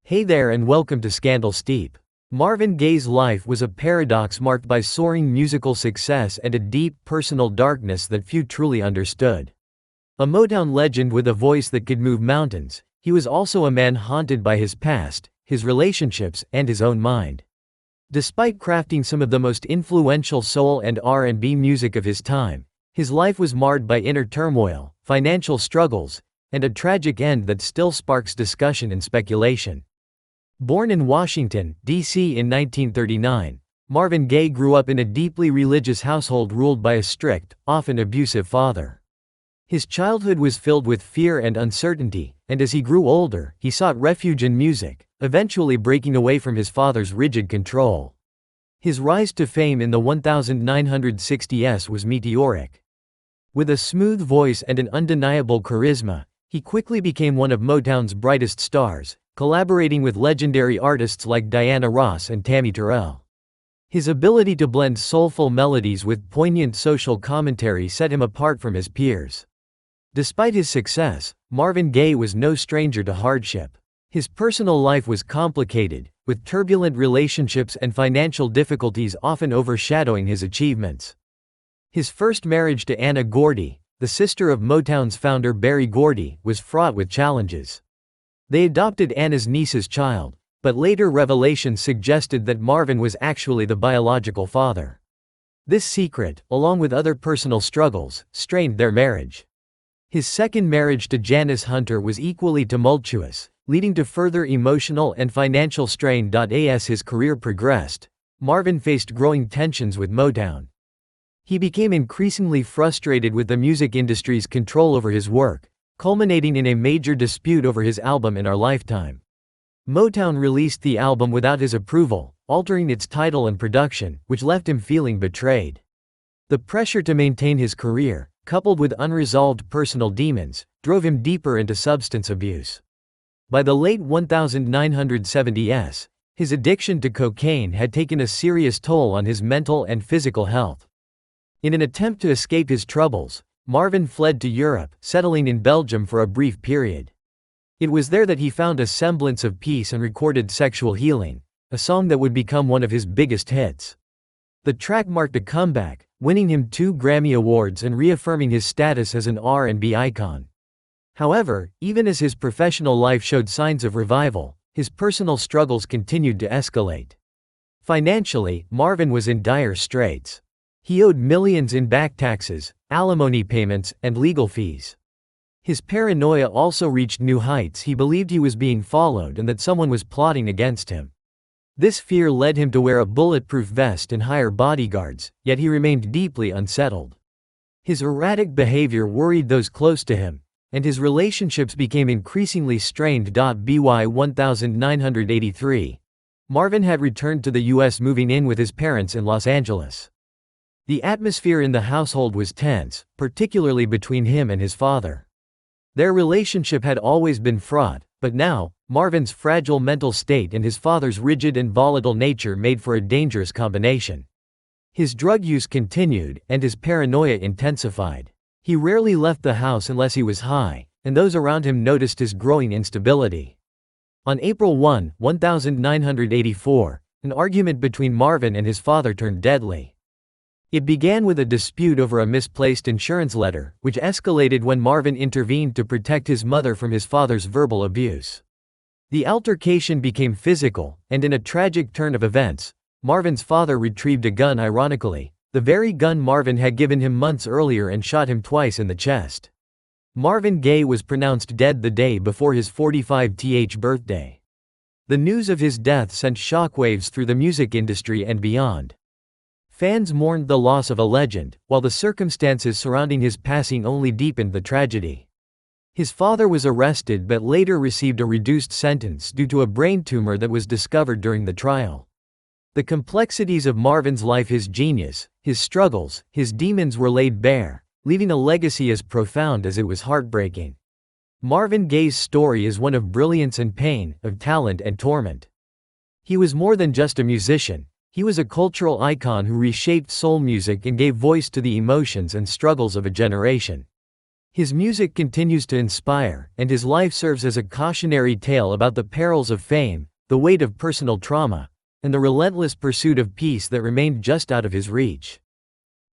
Hey there and welcome to Scandal Steep. Marvin Gaye's life was a paradox marked by soaring musical success and a deep, personal darkness that few truly understood. A Motown legend with a voice that could move mountains, he was also a man haunted by his past, his relationships, and his own mind. Despite crafting some of the most influential soul and R&B music of his time, his life was marred by inner turmoil, financial struggles, and a tragic end that still sparks discussion and speculation. Born in Washington, D.C. in 1939, Marvin Gaye grew up in a deeply religious household ruled by a strict, often abusive father. His childhood was filled with fear and uncertainty, and as he grew older, he sought refuge in music, eventually breaking away from his father's rigid control. His rise to fame in the 1960s was meteoric. With a smooth voice and an undeniable charisma, he quickly became one of Motown's brightest stars, collaborating with legendary artists like Diana Ross and Tammy Terrell. His ability to blend soulful melodies with poignant social commentary set him apart from his peers. Despite his success, Marvin Gaye was no stranger to hardship. His personal life was complicated, with turbulent relationships and financial difficulties often overshadowing his achievements. His first marriage to Anna Gordy, the sister of Motown's founder Berry Gordy, was fraught with challenges. They adopted Anna's niece's child, but later revelations suggested that Marvin was actually the biological father. This secret, along with other personal struggles, strained their marriage. His second marriage to Janice Hunter was equally tumultuous, leading to further emotional and financial strain. As his career progressed, Marvin faced growing tensions with Motown. He became increasingly frustrated with the music industry's control over his work, culminating in a major dispute over his album In Our Lifetime. Motown released the album without his approval, altering its title and production, which left him feeling betrayed. The pressure to maintain his career, coupled with unresolved personal demons, drove him deeper into substance abuse. By the late 1970s, his addiction to cocaine had taken a serious toll on his mental and physical health. In an attempt to escape his troubles, Marvin fled to Europe, settling in Belgium for a brief period. It was there that he found a semblance of peace and recorded Sexual Healing, a song that would become one of his biggest hits. The track marked a comeback, winning him 2 Grammy Awards and reaffirming his status as an R&B icon. However, even as his professional life showed signs of revival, his personal struggles continued to escalate. Financially, Marvin was in dire straits. He owed millions in back taxes, alimony payments, and legal fees. His paranoia also reached new heights. He believed he was being followed and that someone was plotting against him. This fear led him to wear a bulletproof vest and hire bodyguards, yet he remained deeply unsettled. His erratic behavior worried those close to him, and his relationships became increasingly strained. By 1983, Marvin had returned to the U.S., moving in with his parents in Los Angeles. The atmosphere in the household was tense, particularly between him and his father. Their relationship had always been fraught, but now, Marvin's fragile mental state and his father's rigid and volatile nature made for a dangerous combination. His drug use continued, and his paranoia intensified. He rarely left the house unless he was high, and those around him noticed his growing instability. On April 1, 1984, an argument between Marvin and his father turned deadly. It began with a dispute over a misplaced insurance letter, which escalated when Marvin intervened to protect his mother from his father's verbal abuse. The altercation became physical, and in a tragic turn of events, Marvin's father retrieved a gun. Ironically, the very gun Marvin had given him months earlier, and shot him twice in the chest. Marvin Gaye was pronounced dead the day before his 45th birthday. The news of his death sent shockwaves through the music industry and beyond. Fans mourned the loss of a legend, while the circumstances surrounding his passing only deepened the tragedy. His father was arrested but later received a reduced sentence due to a brain tumor that was discovered during the trial. The complexities of Marvin's life, his genius, his struggles, his demons were laid bare, leaving a legacy as profound as it was heartbreaking. Marvin Gaye's story is one of brilliance and pain, of talent and torment. He was more than just a musician. He was a cultural icon who reshaped soul music and gave voice to the emotions and struggles of a generation. His music continues to inspire, and his life serves as a cautionary tale about the perils of fame, the weight of personal trauma, and the relentless pursuit of peace that remained just out of his reach.